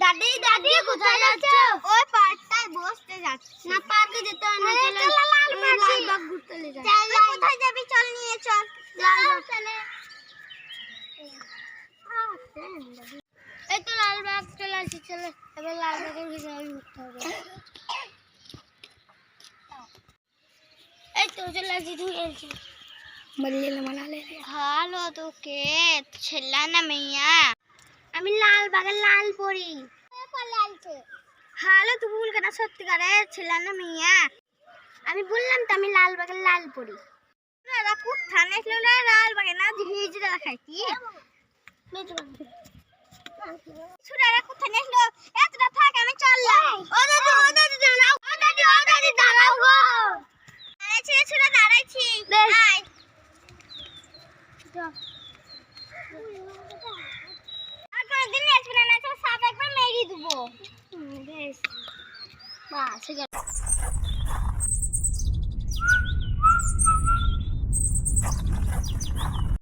দাদি দাদি কোথায় যাচ্ছ? ওই পার্কটায় বসতে যাচ্ছি। না পার্কে যেতে হবে না, চলো লালবাগ ঘুরতে চলে যাই। কোথায় যাবি? চল নিয়ে চল। লালবাগ চলে। এই তো লালবাগ চলে আসি, চলো এবার লালবাগের ভিতরে ঘুরতে হবে। এই তো চলে আসি, তুমি এসে ভালো তোকে ছেলে না মেয়া। আমি লালবাগের লাল পরি। হ্যালো তুমি ভুল কেন? সত্যিকারের ছেলে না মেয়া? আমি বললাম তো আমি লালবাগের লাল পরি। না কোথায় নেছিল না লালবাগে না হিজড়া দেখাইছি। সুরারা কোথায় নেছিল? এতটা থাক আমি চললাম। ও দাদি দাঁড়াও। ও দাদি দাঁড়াও গো। দাঁড়াইছি সুরা দাঁড়াইছি। আয় আর কোনদিন আসবে না, তো সাপ একবার মেরে দেবো। বেশ বাস গেল।